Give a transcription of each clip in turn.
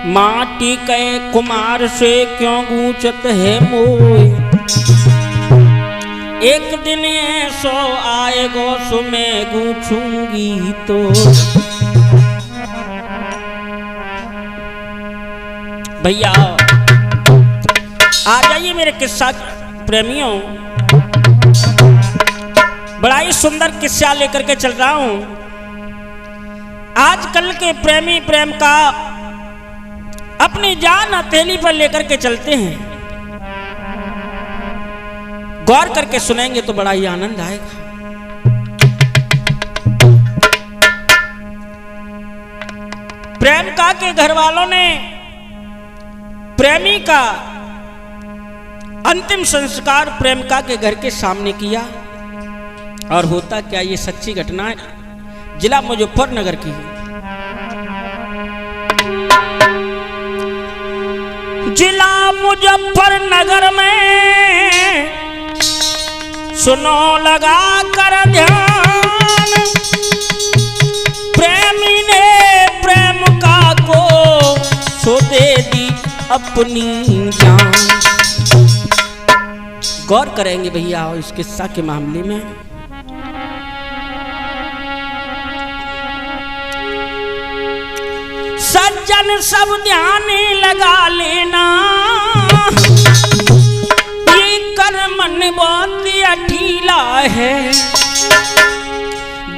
माटी के कुमार से क्यों गूंचत है मोय। एक दिन ऐसो आएगो सो मैं गूंचूंगी तो। भैया आ जाइए मेरे किस्सा प्रेमियों, बड़ा ही सुंदर किस्सा लेकर के चल रहा हूं। आजकल के प्रेमी प्रेम का अपनी जान हथेली पर लेकर के चलते हैं। गौर करके सुनेंगे तो बड़ा ही आनंद आएगा। प्रेमिका के घर वालों ने प्रेमी का अंतिम संस्कार प्रेमिका के घर के सामने किया। और होता क्या, ये सच्ची घटना है, जिला मुजफ्फरनगर की है। जिला मुजफ्फरनगर में सुनो लगा कर ध्यान, प्रेमी ने प्रेमिका को सो दे दी अपनी जान। गौर करेंगे भैया इस किस्सा के मामले में। सज्जन सब ध्यान लगा लेना, ये कर्मन बहुत अठीला है।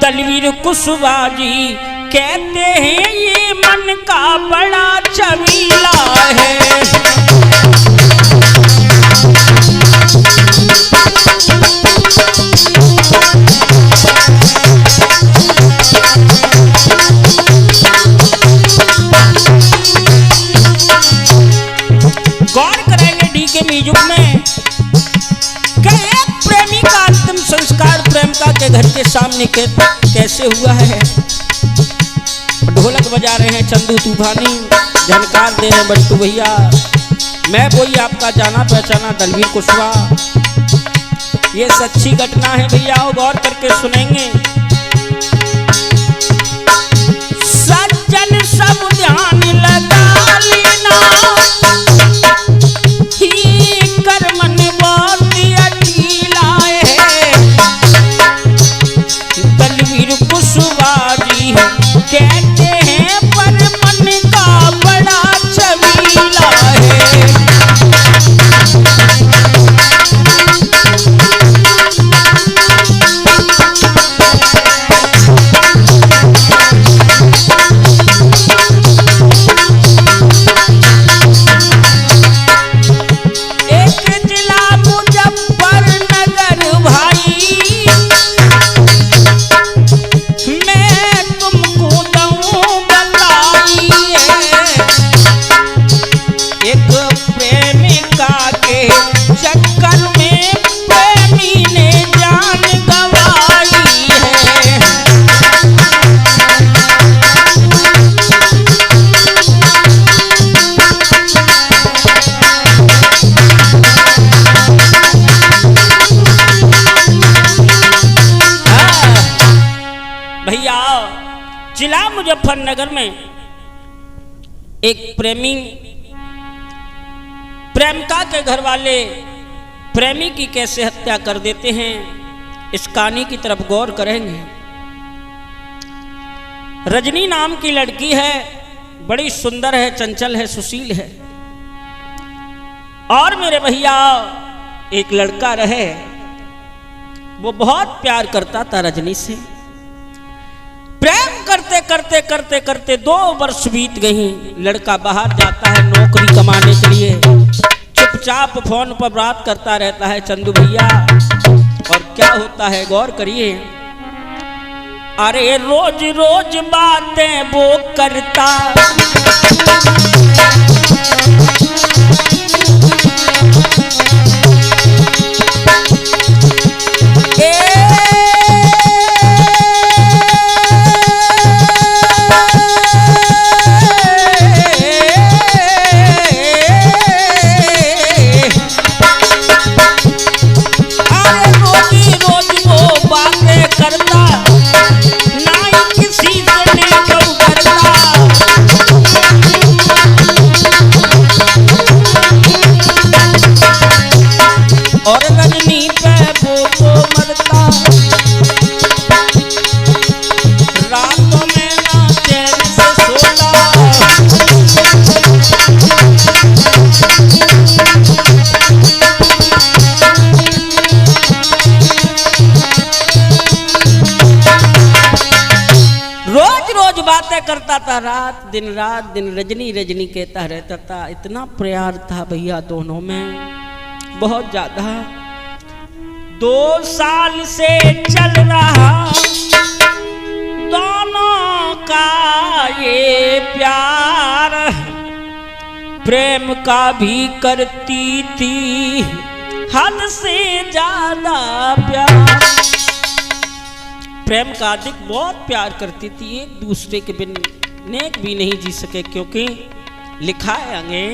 दलवीर कुशवाहा जी कहते हैं ये मन का बड़ा छबीला है। गौर करेंगे डी के म्यूजिक में कि एक प्रेमी का अंतिम संस्कार प्रेमिका के घर के सामने कैसे हुआ है। ढोलक बजा रहे हैं चंदू तूफानी, झनकार दे रहे हैं बंटू भैया। मैं वही आपका जाना पहचाना दलवीर कुशवाहा। ये सच्ची घटना है भैया, गौर करके सुनेंगे। सज्जन सब ध्यान लगा लेना, कर्मन बहुत अठीला है। दलवीर कुशवाहा जी कहते हैं पर मन का बड़ा छबीला है। जिला मुजफ्फरनगर में एक प्रेमी प्रेमिका के घर वाले प्रेमी की कैसे हत्या कर देते हैं, इस कहानी की तरफ गौर करेंगे। रजनी नाम की लड़की है, बड़ी सुंदर है, चंचल है, सुशील है। और मेरे भैया एक लड़का रहे, वो बहुत प्यार करता था रजनी से। प्रेम करते करते करते करते 2 वर्ष बीत गई। लड़का बाहर जाता है नौकरी कमाने के लिए, चुपचाप फोन पर बात करता रहता है चंदू भैया। और क्या होता है गौर करिए। अरे रोज रोज बातें वो करता, करता रोज रोज बातें करता था, रात दिन रजनी रजनी कहता रहता था। इतना प्यार था भैया दोनों में, बहुत ज्यादा। 2 साल से चल रहा दोनों का ये प्यार, प्रेम का भी करती थी हद से ज्यादा प्यार। प्रेम का अधिक बहुत प्यार करती थी, एक दूसरे के बिन नेक भी नहीं जी सके, क्योंकि लिखा है आगे,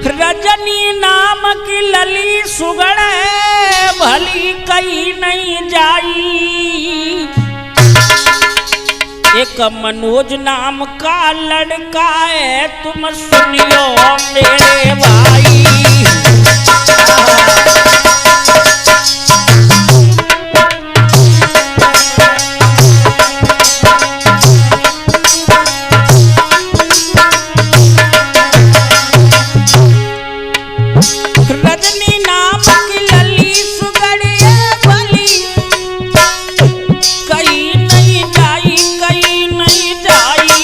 रजनी नाम की लली सुगड़ भली कहीं नहीं जाई, एक मनोज नाम का लड़का है तुम सुनियो मेरे भाई। रजनी नाम की लली सुगड़ी भली कहीं नहीं जाई, कहीं नहीं जाई,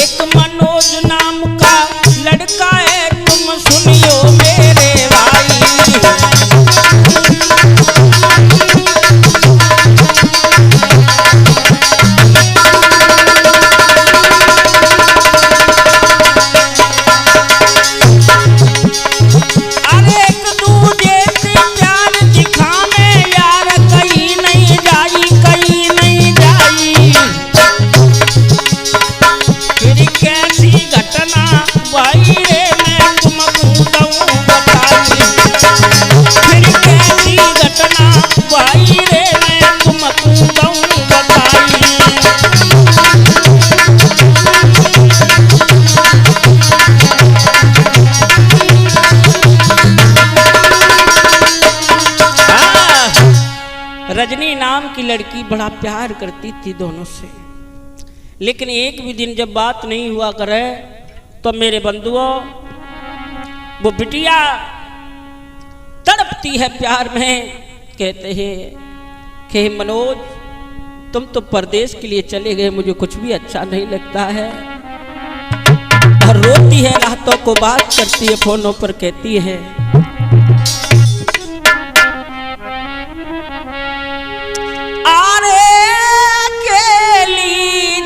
एक मनोज नाम का लड़का है तुम सुनियो मेरे भाई। रजनी नाम की लड़की बड़ा प्यार करती थी दोनों से, लेकिन एक भी दिन जब बात नहीं हुआ करे तो मेरे बंधुओं वो बिटिया तड़पती है प्यार में। कहते हैं कि मनोज तुम तो परदेश के लिए चले गए, मुझे कुछ भी अच्छा नहीं लगता है। और रोती है, रातों को बात करती है, फोनों पर कहती है,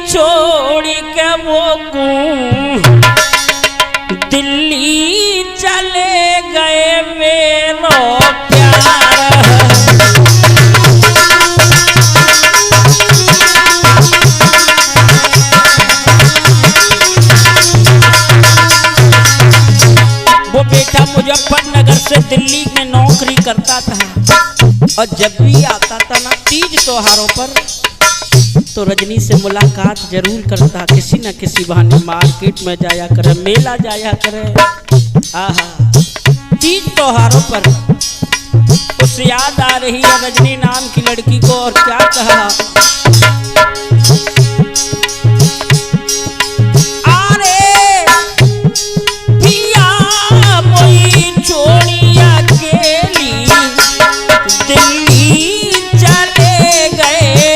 छोड़ के वो दिल्ली चले गए मेरा प्यार। वो बेटा मुजफ्फरनगर से दिल्ली में नौकरी करता था, और जब भी आता था ना तीज त्योहारों पर तो रजनी से मुलाकात जरूर करता, किसी न किसी बहाने मार्केट में जाया करे, मेला जाया करे। आहा, तीज त्योहारों पर उसे याद आ रही है रजनी नाम की लड़की को, और क्या कहा, अरे पिया मोई छोड़िया अकेली दिल्ली चले गए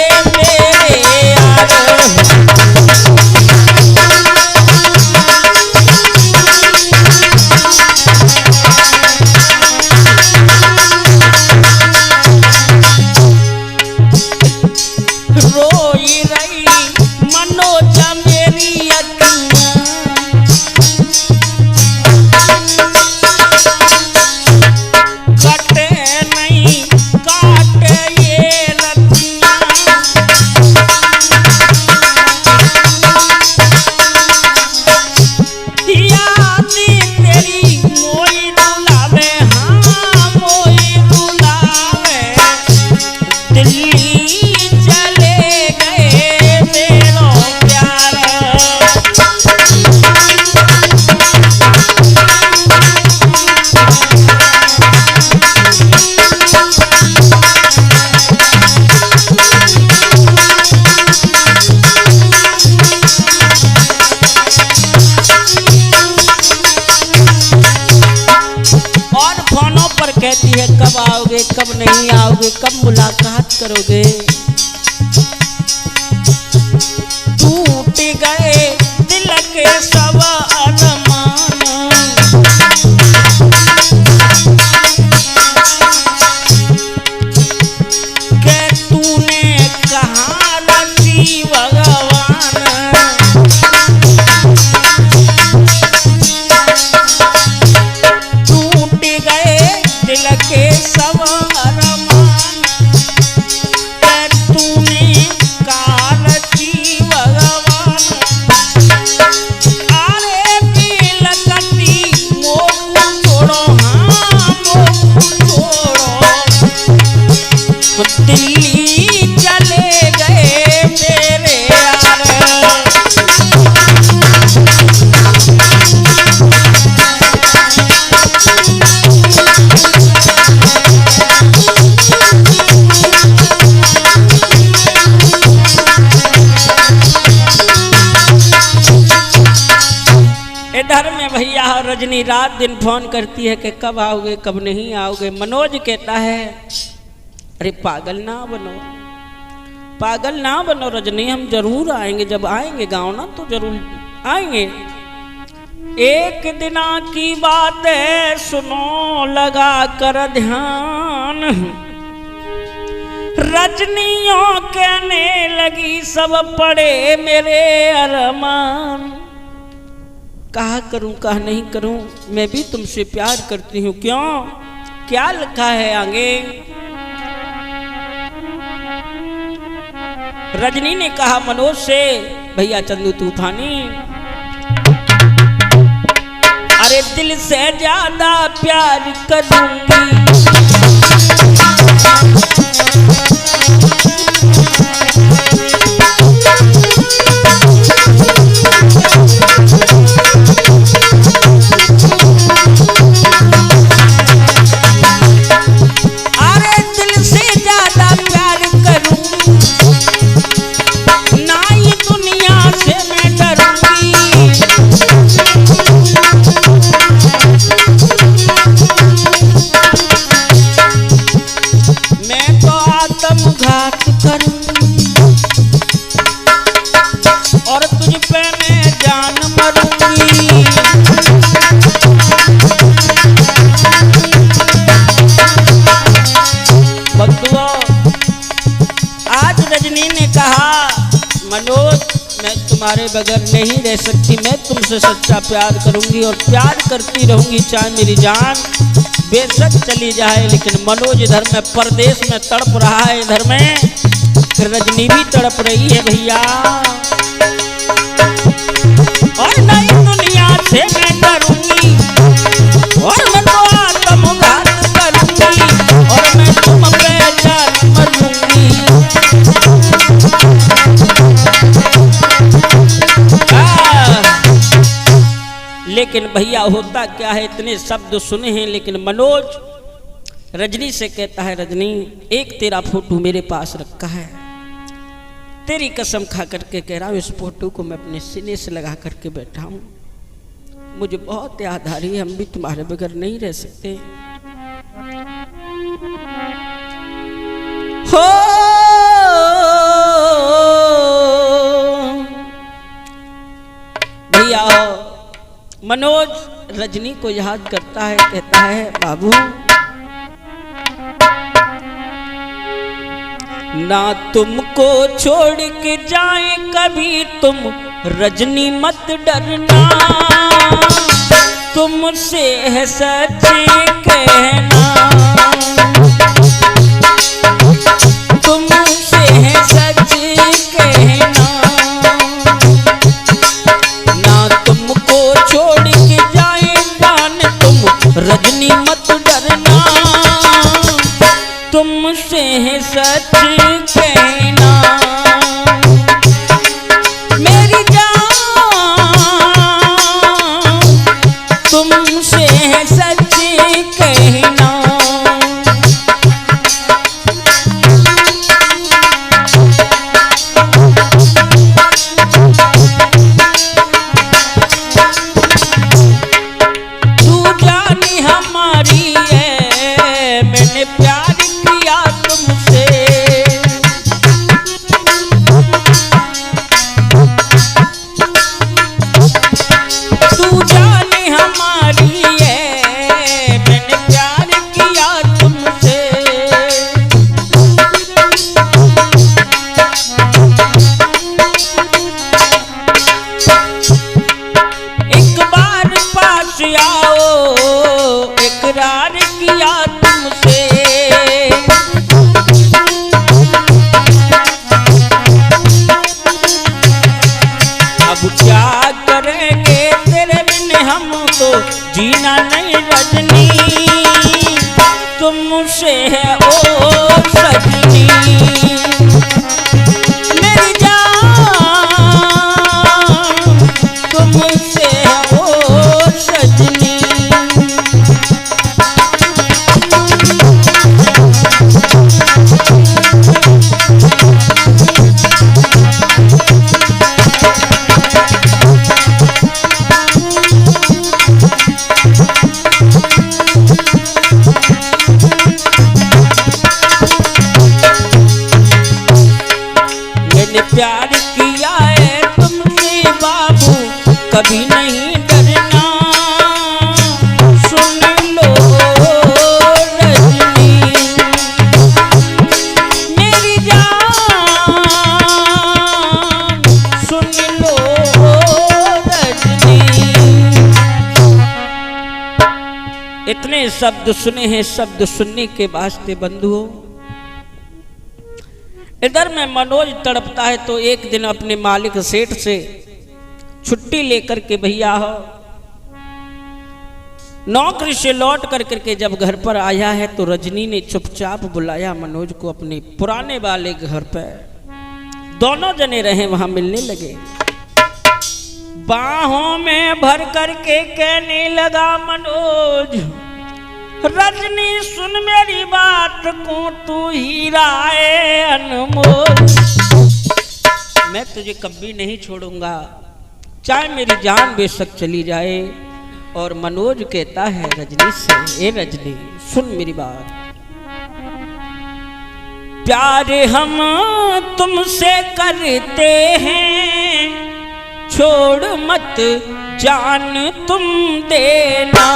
कहती है कब आओगे, कब नहीं आओगे, कब मुलाकात करोगे। भैया और रजनी रात दिन फोन करती है कि कब आओगे कब नहीं आओगे। मनोज कहता है अरे पागल ना बनो, पागल ना बनो रजनी, हम जरूर आएंगे, जब आएंगे गाँव ना तो जरूर आएंगे। एक दिना की बात है सुनो लगा कर ध्यान, रजनियों कहने लगी सब पड़े मेरे अरमान। कहा करूं कहा नहीं करूं, मैं भी तुमसे प्यार करती हूं, क्यों क्या लिखा है आगे। रजनी ने कहा मनोज से भैया चंदू तूफानी, अरे दिल से ज्यादा प्यार करूंगी, और तुझ पे मैं जान मरूंगी। बंधुओं, आज रजनी ने कहा मनोज मैं तुम्हारे बगैर नहीं रह सकती, मैं तुमसे सच्चा प्यार करूंगी और प्यार करती रहूंगी, चाहे मेरी जान बेशक चली जाए। लेकिन मनोज इधर में परदेश में तड़प रहा है, इधर में रजनी भी तड़प रही है भैया। और नई दुनिया से मैं डरूंगी और मैं तो आत्मघात करूंगी और मैं तुम पे जान मरूंगी। लेकिन भैया होता क्या है, इतने शब्द सुने हैं, लेकिन मनोज रजनी से कहता है रजनी एक तेरा फोटो मेरे पास रखा है, तेरी कसम खा करके कह रहा हूँ इस फोटो को मैं अपने सीने से लगा करके बैठा हूँ, मुझे बहुत याद आ रही है, हम भी तुम्हारे बगैर नहीं रह सकते। हो भैया मनोज रजनी को याद करता है, कहता है बाबू ना तुमको छोड़ के जाए कभी तुम रजनी मत डरना, तुमसे है सच कहना, तुमसे है सच कहना, ना तुमको छोड़ के जाए जान तुम रजनी मत डरना, तुमसे है सच कहना, मेरी जान तुमसे है सच कहना। तू जानी हमारी है मैंने प्यार किया तुमसे, तू जाने हमारी है मैंने प्यार किया तुमसे, एक बार पास आओ इकरार किया तुमसे, अब क्या करेंगे तेरे बिन हम तो जीना नहीं रजनी, तुमसे है ओ सजनी, मेरी जान तुमसे है ओ सजनी। जिसने प्यार किया है तुमसे बाबू कभी नहीं डरना। सुन लो रजनी मेरी जान, सुन लो रजनी। इतने शब्द सुने हैं, शब्द सुनने के वास्ते बंधुओं इधर में मनोज तड़पता है तो एक दिन अपने मालिक सेठ से छुट्टी लेकर के भैया हो नौकरी से लौट कर करके जब घर पर आया है तो रजनी ने चुपचाप बुलाया मनोज को अपने पुराने वाले घर पर। दोनों जने रहे वहां मिलने लगे। बाहों में भर करके कहने लगा मनोज, रजनी सुन मेरी बात को, तू हीरा है अनमोल। मैं तुझे कभी नहीं छोड़ूंगा चाहे मेरी जान बेशक चली जाए। और मनोज कहता है रजनी से, ए रजनी सुन मेरी बात, प्यार हम तुमसे करते हैं, छोड़ मत जान तुम देना।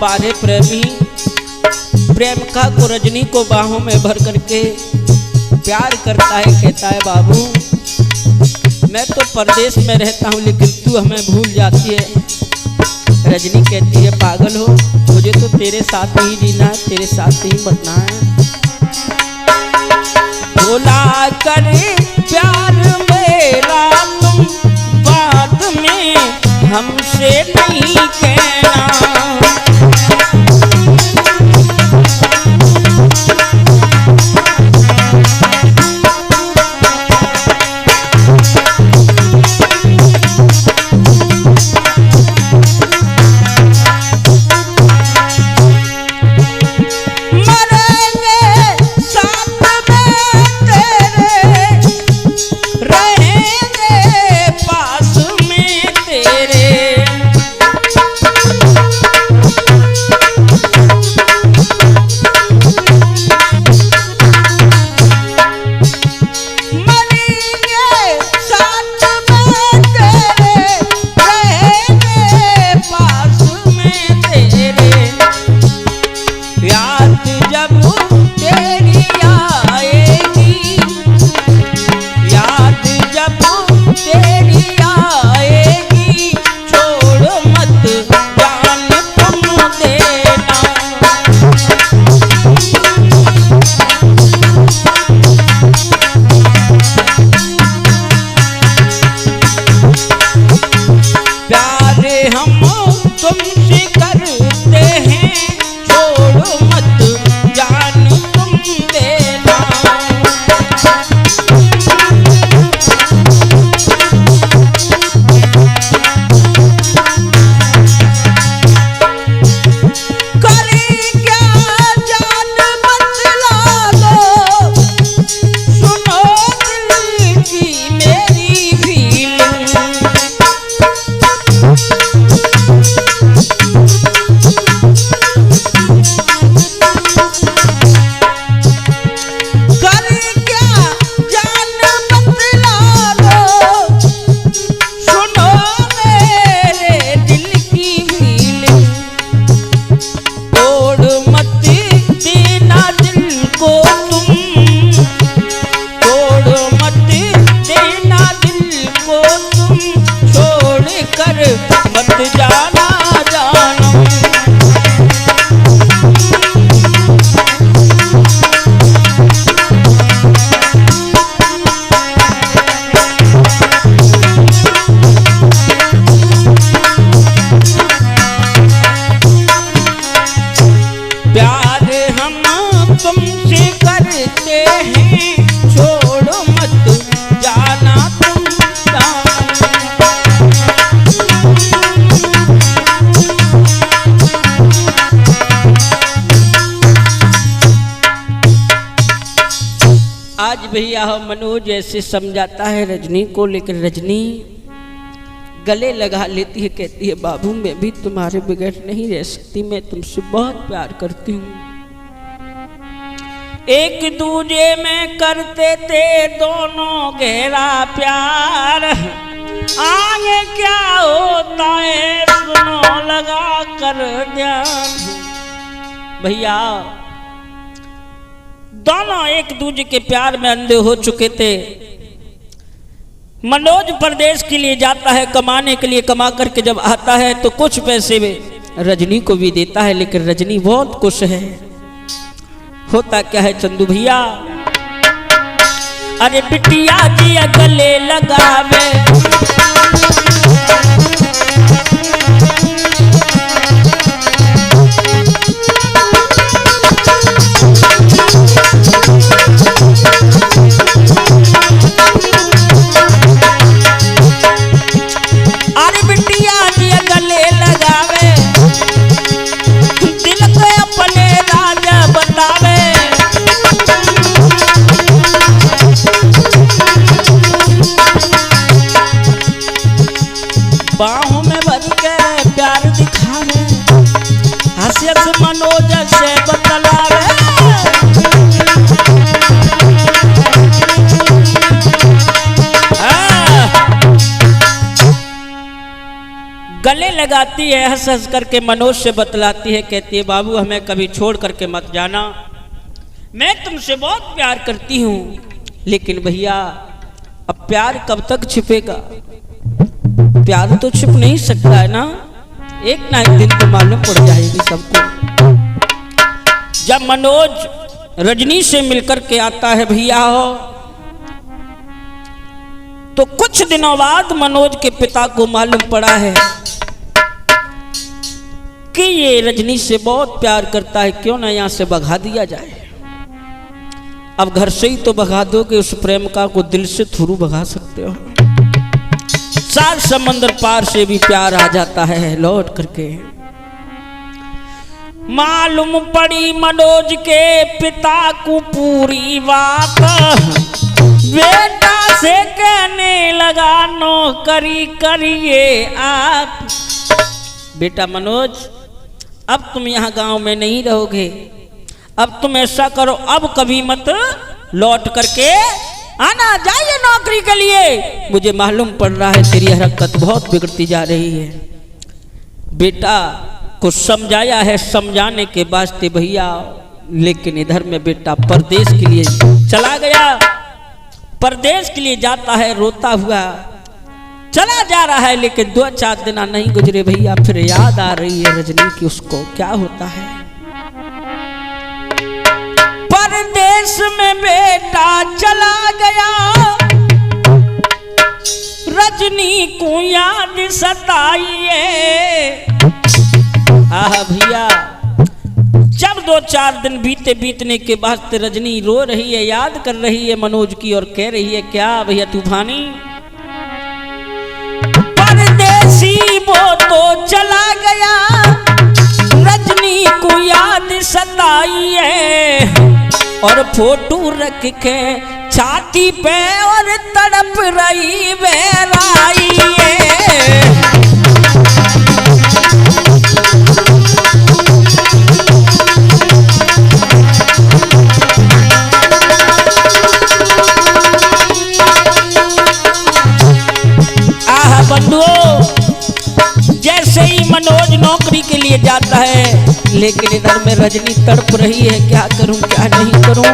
बारे प्रेमी प्रेमिका को रजनी को बाहों में भर करके प्यार करता है। कहता है बाबू मैं तो परदेश में रहता हूँ लेकिन तू हमें भूल जाती है। रजनी कहती है पागल हो, मुझे तो तेरे साथ ही जीना है, तेरे साथ ही मरना है। भुला कर प्यार मेरा तुम बाद में हमसे नहीं कहना। मत जाना जानू। प्यार हम तुमसे करते हैं, छोड़ो मत जाना तुम आज भैया मनोज ऐसे समझाता है रजनी को, लेकिन रजनी गले लगा लेती है, कहती है बाबू मैं भी तुम्हारे बगैर नहीं रह सकती, मैं तुमसे बहुत प्यार करती हूँ। एक दूजे में करते थे दोनों गहरा प्यार, आगे क्या होता है सुनो लगा कर ध्यान। भैया दोनों एक दूजे के प्यार में अंधे हो चुके थे। मनोज प्रदेश के लिए जाता है कमाने के लिए, कमा करके जब आता है तो कुछ पैसे में रजनी को भी देता है, लेकिन रजनी बहुत खुश है। होता क्या है चंदू भैया, अरे बिटिया जी गले लगावे, बाहों में भर के प्यार दिखावे, हंस मनोज से बतलावे। गले लगाती है, हंस हंस करके मनोज से बतलाती है, कहती है बाबू हमें कभी छोड़ करके मत जाना, मैं तुमसे बहुत प्यार करती हूँ। लेकिन भैया अब प्यार कब तक छिपेगा, प्यार तो छिप नहीं सकता है ना, एक ना एक दिन तो मालूम पड़ जाएगी सबको। जब मनोज रजनी से मिलकर के आता है भैया हो, तो कुछ दिनों बाद मनोज के पिता को मालूम पड़ा है कि ये रजनी से बहुत प्यार करता है, क्यों ना यहां से भगा दिया जाए। अब घर से ही तो भगा दोगे, उस प्रेमिका को दिल से थोड़ू भगा सकते हो। सात समंदर पार से भी प्यार आ जाता है लौट करके। मालूम पड़ी मनोज के पिता को पूरी बात, बेटा से कहने लगा नौकरी करिए आप। बेटा मनोज अब तुम यहाँ गांव में नहीं रहोगे, अब तुम ऐसा करो अब कभी मत लौट करके आना, जाइए नौकरी के लिए, मुझे मालूम पड़ रहा है तेरी हरकत बहुत बिगड़ती जा रही है। बेटा को समझाया है समझाने के वास्ते भैया, लेकिन इधर में बेटा परदेश के लिए चला गया, परदेश के लिए जाता है रोता हुआ चला जा रहा है। लेकिन 2-4 दिन नहीं गुजरे भैया, फिर याद आ रही है रजनी की, उसको क्या होता है। परदेश में बेटा चला गया, रजनी को याद सताइए। आह भैया जब 2-4 दिन बीतने के बाद रजनी रो रही है, याद कर रही है मनोज की और कह रही है क्या भैया तूफानी, परदेसी वो तो चला गया, रजनी को याद सताई है, और फोटो रख के छाती पे और तड़प रही बेराई है। आह बंधुओं, जैसे ही मनोज नौकरी के लिए जाता है, लेकिन इधर में रजनी तड़प रही है, क्या करूं क्या नहीं करूं।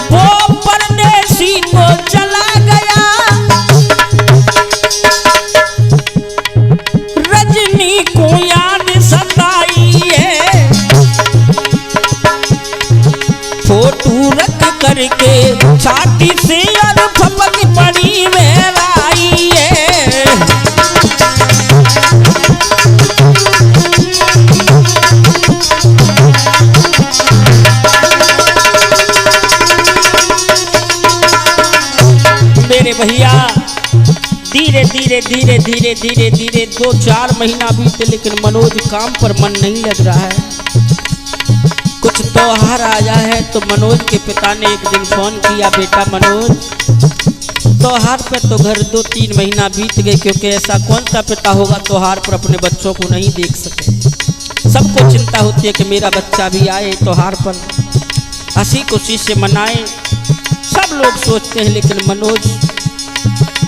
वो परदेसी तो चला गया, करके छाती से और फपक पड़ी मेराई मेरे भैया। धीरे धीरे धीरे धीरे धीरे धीरे 2-4 महीना बीते, लेकिन मनोज काम पर मन नहीं लग रहा है। कुछ त्योहार आया है तो मनोज के पिता ने एक दिन फोन किया, बेटा मनोज त्योहार पे तो घर 2-3 महीना बीत गए, क्योंकि ऐसा कौन सा पिता होगा त्योहार पर अपने बच्चों को नहीं देख सके। सबको चिंता होती है कि मेरा बच्चा भी आए त्योहार पर, हंसी खुशी से मनाए, सब लोग सोचते हैं। लेकिन मनोज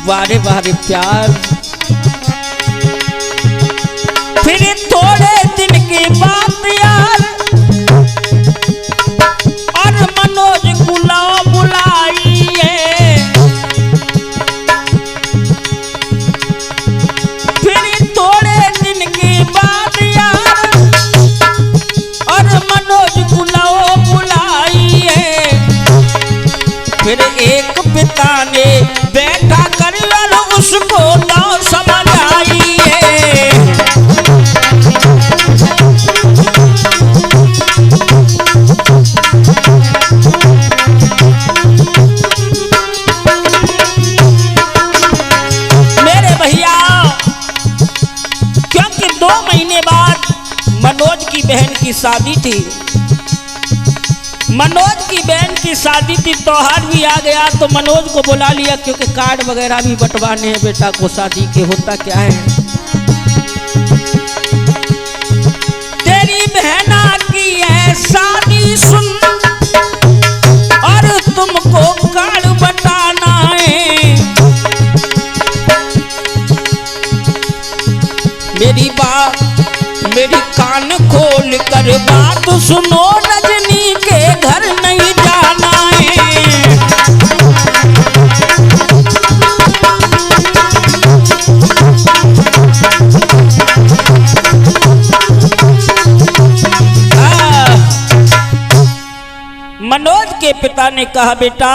वारे वारे प्यार। फिर थोड़े दिन के बाद यार और मनोज बुलाइए, फिर थोड़े दिन के बाद यार और मनोज बुलाइए। फिर एक पिता ने बैठा कर उसको ना समझाइए। मेरे भैया, क्योंकि 2 महीने बाद मनोज की बहन की शादी थी, मनोज की बहन की शादी थी, त्योहार भी आ गया तो मनोज को बुला लिया, क्योंकि कार्ड वगैरह भी बंटवाने हैं बेटा को शादी के। होता क्या है, तेरी बहना की है शादी सुन और तुमको कार्ड बंटाना है। मेरी बात, मेरी कान खोल कर बात सुनो, रजनी के घर नहीं जाना है। मनोज के पिता ने कहा, बेटा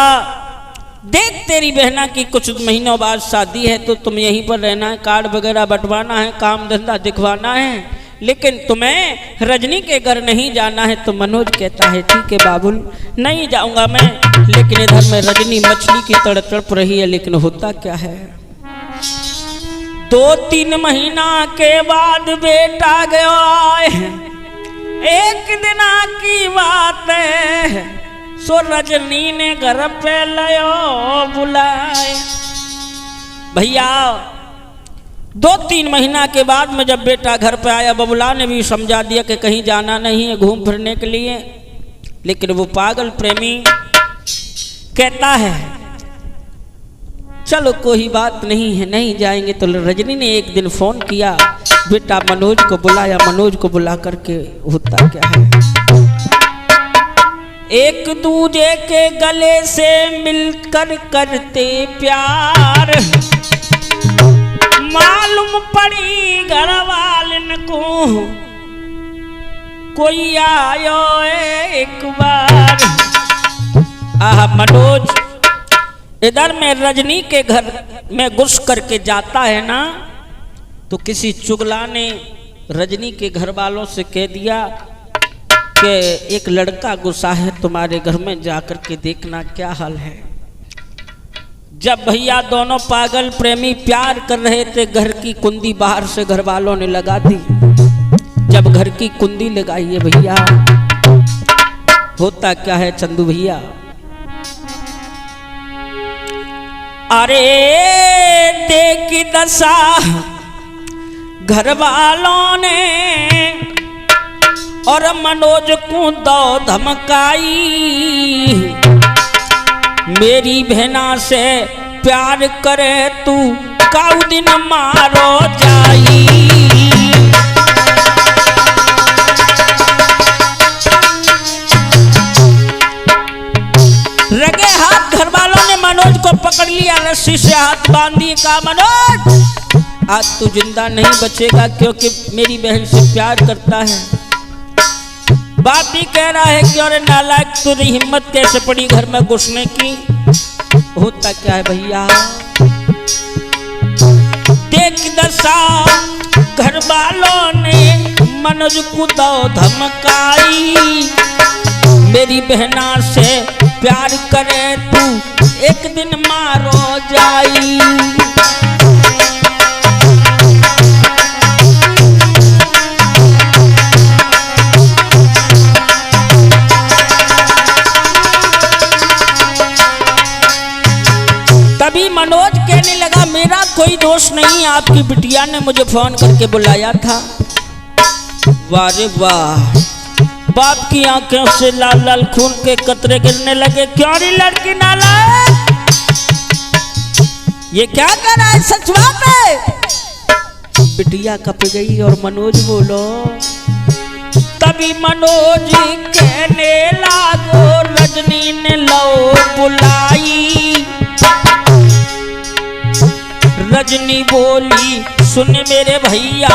देख तेरी बहना की कुछ महीनों बाद शादी है तो तुम यहीं पर रहना है, कार्ड वगैरह बंटवाना है, काम धंधा दिखवाना है, लेकिन तुम्हें रजनी के घर नहीं जाना है। तो मनोज कहता है ठीक है बाबुल, नहीं जाऊंगा मैं। लेकिन इधर में रजनी मछली की तरह तड़प रही है। लेकिन होता क्या है, 2-3 महीना के बाद बेटा गया, एक दिन की बात है, सो रजनी ने घर पे लयो बुलाए। भैया 2-3 महीना के बाद में जब बेटा घर पे आया, बबुला ने भी समझा दिया कि कहीं जाना नहीं है घूम फिरने के लिए। लेकिन वो पागल प्रेमी कहता है चलो कोई बात नहीं है, नहीं जाएंगे। तो रजनी ने एक दिन फोन किया, बेटा मनोज को बुलाया। मनोज को बुला करके होता क्या है, एक दूजे के गले से मिलकर करते प्यार, मालूम पड़ी घर वालन को कोई आयो एक बार। आह मनोज इधर में रजनी के घर में घुस करके जाता है ना, तो किसी चुगला ने रजनी के घर वालों से कह दिया कि एक लड़का घुसा है तुम्हारे घर में, जाकर के देखना क्या हाल है। जब भैया दोनों पागल प्रेमी प्यार कर रहे थे, घर की कुंडी बाहर से घर वालों ने लगा दी। जब घर की कुंडी लगाई है भैया, होता क्या है चंदू भैया, अरे देख दशा घर वालों ने और मनोज को दो धमकाई, मेरी बहना से प्यार करे तू काऊ दिन मारो जाई। रगे हाथ घर वालों ने मनोज को पकड़ लिया, रस्सी से हाथ बांध दिए, कहा मनोज आज तू जिंदा नहीं बचेगा, क्योंकि मेरी बहन से प्यार करता है। बाप भी कह रहा है कि अरे नालायक तुझे हिम्मत कैसे पड़ी घर में घुसने की। होता क्या है भैया, देख दशा घर वालों ने मनोज को दो धमकाई, मेरी बहना से प्यार करे तू एक दिन मारो जाई। तभी मनोज कहने लगा मेरा कोई दोष नहीं, आपकी बिटिया ने मुझे फोन करके बुलाया था। वाह रे वाह, बाप की आंखों से लाल लाल खून के कतरे गिरने लगे। क्यों री लड़की नालायक, ये क्या कर रहा है, सच बात है। बिटिया कप गई और मनोज बोलो। तभी मनोज कहने लागो रजनी ने लो बुलाई। रजनी बोली सुन मेरे भैया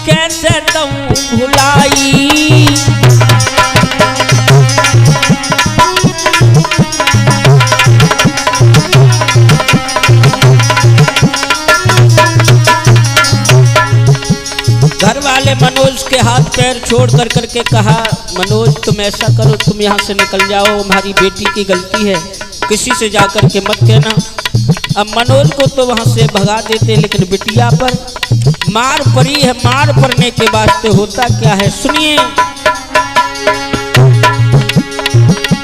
कैसे दूं भुलाई। घर वाले मनोज के हाथ पैर छोड़ कर करके कहा मनोज तुम ऐसा करो, तुम यहाँ से निकल जाओ, हमारी बेटी की गलती है, किसी से जाकर के मत कहना। अब मनोज को तो वहां से भगा देते, लेकिन बिटिया पर मार पड़ी है। मार पड़ने के वास्ते होता क्या है सुनिए।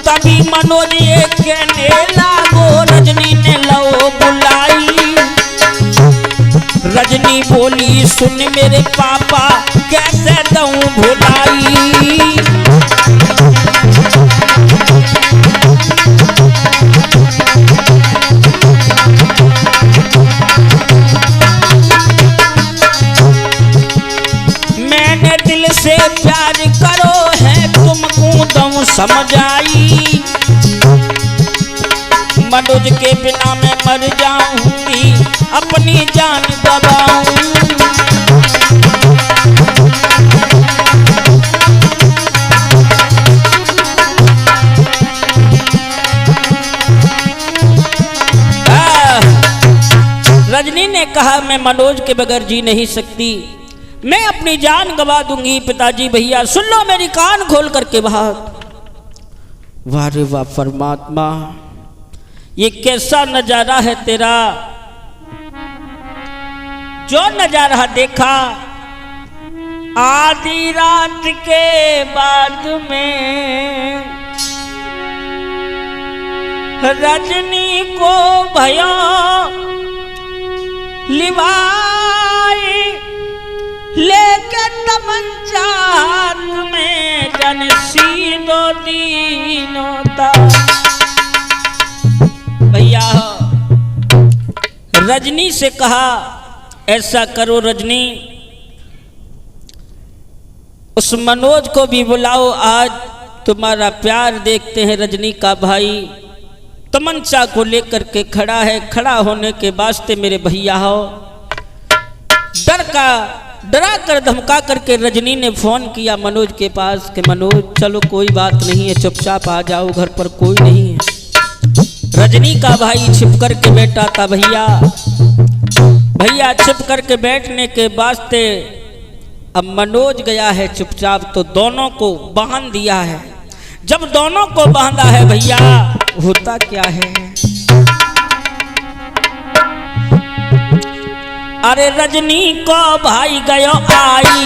तभी मनोज ये कहने लागो रजनी ने लो बुलाई। रजनी बोली सुन मेरे पापा कैसे दूं भुलाई। मैंने दिल से प्यार करो है तुमको दूं समझाई। मनोज के बिना मैं मर जाऊंगी, अपनी जान दबाऊं। रजनी ने कहा मैं मनोज के बगैर जी नहीं सकती, मैं अपनी जान गवा दूंगी। पिताजी भैया सुन लो मेरी कान खोल करके बात। वाह रे वाह परमात्मा, ये कैसा नजारा है तेरा। जो नजारा देखा आधी रात के बाद में रजनी को भयो लिवाई, लेके तमंचा हाथ में जन सीधो दीनों ता। भैया रजनी से कहा ऐसा करो रजनी, उस मनोज को भी बुलाओ, आज तुम्हारा प्यार देखते हैं। रजनी का भाई तमंचा को लेकर के खड़ा है, खड़ा होने के वास्ते मेरे भैया हो। डरा कर धमका करके रजनी ने फोन किया मनोज के पास कि मनोज चलो कोई बात नहीं है, चुपचाप आ जाओ, घर पर कोई नहीं है। रजनी का भाई छिप कर के बैठा था। भैया छिप कर के बैठने के वास्ते अब मनोज गया है चुपचाप, तो दोनों को बांध दिया है। जब दोनों को बांधा है भैया होता क्या है, अरे रजनी को भाई गयो आई।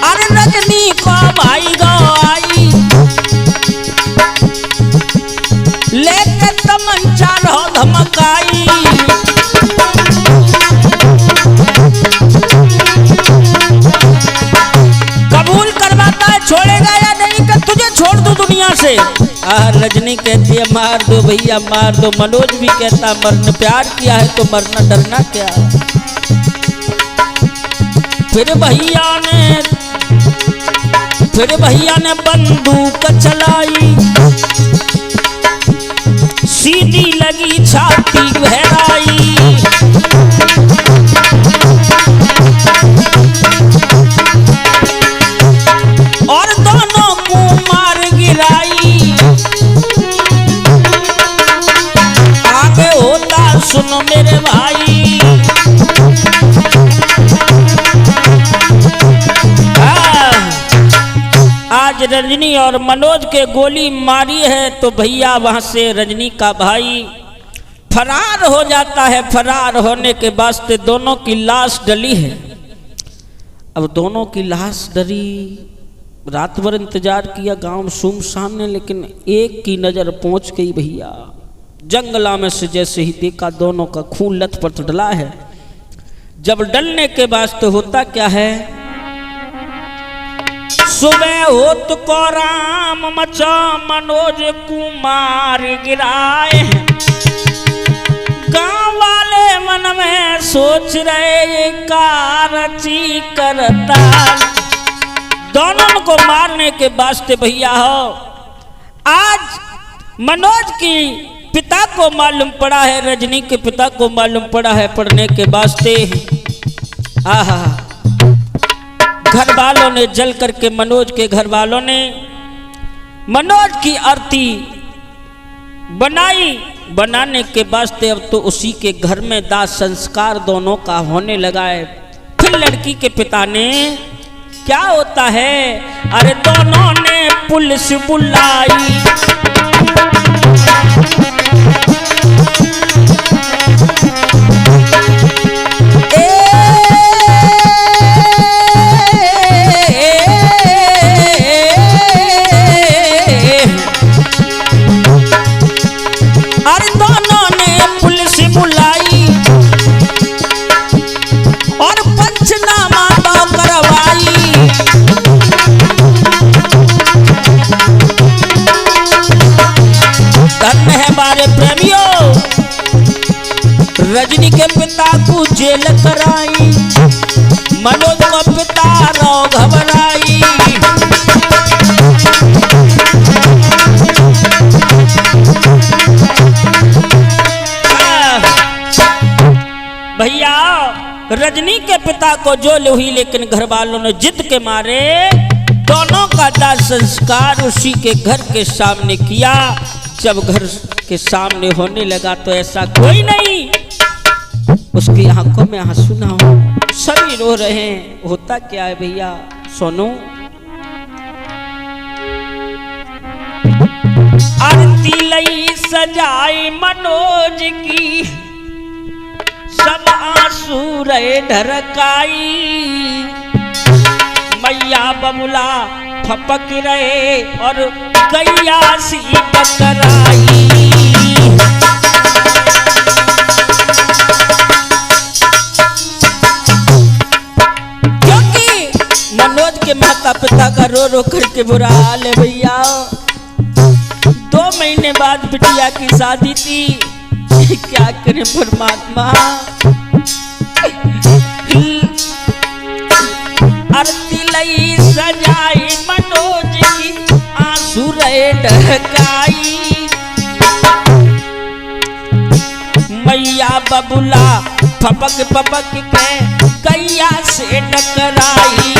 अरे रजनी को भाई गयो आई, लेके तमंचा रहो धमकाई। कबूल करवाता है, छोड़ेगा या नहीं कि तुझे छोड़ दूं दुनिया से। रजनी कहती है मार दो भैया मार दो। मनोज भी कहता मरने प्यार किया है तो मरना डरना क्या। फिर भैया ने बंदूक चलाई, सीधी लगी छाती गहराई। सुनो मेरे भाई। आज रजनी और मनोज के गोली मारी है तो भैया वहां से रजनी का भाई फरार हो जाता है। फरार होने के वास्ते दोनों की लाश डली है। अब दोनों की लाश डली, रात भर इंतजार किया गांव सुनसान ने, लेकिन एक की नजर पहुंच गई भैया। जंगला में से जैसे ही देखा दोनों का खून लथपथ डला है। जब डलने के वास्ते होता क्या है, सुबह होत को राम मचा मनोज कुमार गिराए। गांव वाले मन में सोच रहे कारची करता। दोनों को मारने के वास्ते भैया हो, आज मनोज की पिता को मालूम पड़ा है, रजनी के पिता को मालूम पड़ा है पढ़ने के वास्ते। आहा, घर वालों ने जल करके मनोज के घर वालों ने मनोज की आरती बनाई। बनाने के वास्ते अब तो उसी के घर में दाह संस्कार दोनों का होने लगा है। फिर लड़की के पिता ने क्या होता है, अरे दोनों ने पुलिस बुलाई। अरे दोनों ने पुलिस बुलाई और पंचनामा तो करवाई। धन्य है हमारे प्रेमियों, रजनी के पिता को जेल कराई, मनोज को पिता रो घबराई। भैया रजनी के पिता को जेल हुई, लेकिन घर वालों ने जिद के मारे दोनों का दाह संस्कार उसी के घर के सामने किया। जब घर के सामने होने लगा तो ऐसा कोई नहीं, उसकी आंखों में आंसू ना हो, सभी रो रहे हैं। होता क्या है भैया, सुनो। आरती लई सजाई मनोज की, सब आंसू रहे ढरकाई। मैया बबुला फपक रहे और गैया सी बकराई। क्योंकि मनोज के माता पिता का रो रो करके बुरा हाल है भैया। 2 महीने बाद बिटिया की शादी थी, क्या करें परमात्मा। आरती लई सजाई मनोज की, आंसू रहे ढकाई। मैया बबुला फपक फपक के गैया से टकराई।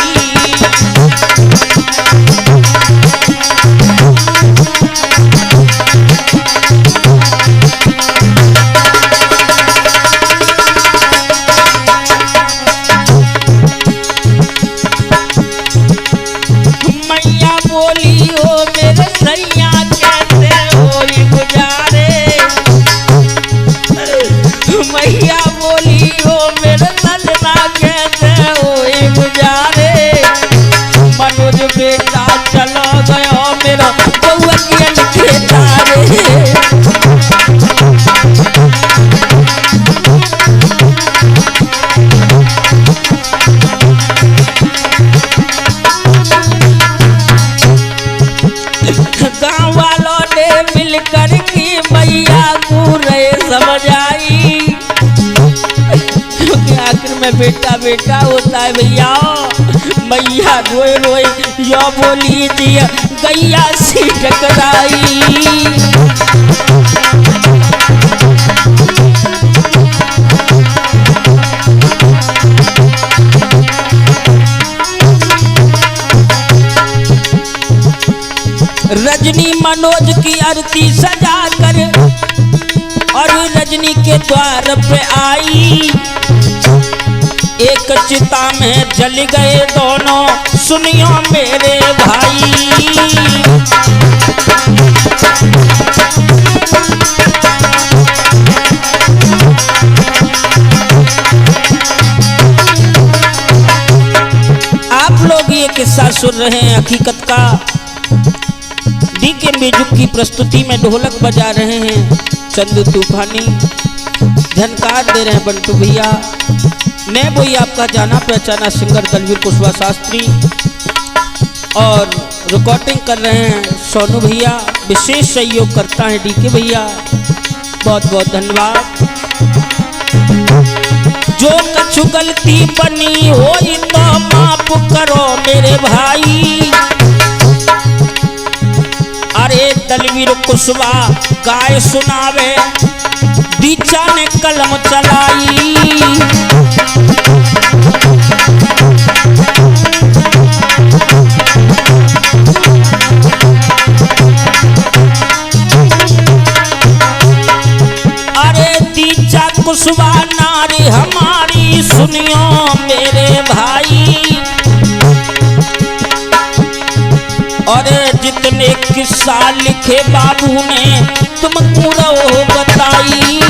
गाँव वालों ने मिलकर की मैया को रे समझाई। क्योंकि आखिर में बेटा बेटा होता है भैया। मैया रोए रोए यो बोली जी गैया सी टकराई। रजनी मनोज की आरती सजा कर और रजनी के द्वार पे आई, एक चिता में जल गए दोनों, सुनियो मेरे भाई। आप लोग ये किस्सा सुन रहे हैं हकीकत का। डीके म्यूजिक की प्रस्तुति में ढोलक बजा रहे हैं चंदू तूफानी, झनकार दे रहे हैं बंटू भैया, मैं वही आपका जाना पहचाना सिंगर दलवीर कुशवाहा शास्त्री, और रिकॉर्डिंग कर रहे हैं सोनू भैया, विशेष सहयोग करता है डीके भैया, बहुत बहुत धन्यवाद। जो कछु गलती बनी हो तो माफ करो मेरे भाई। अरे दलवीर कुशवाहा गाय सुनावे, दीक्षा ने कलम चलाई। अरे दीक्षा कुशवाहा नारी हमारी, सुनियो मेरे भाई। और जितने किस्सा लिखे बाबू ने तुमको बताई।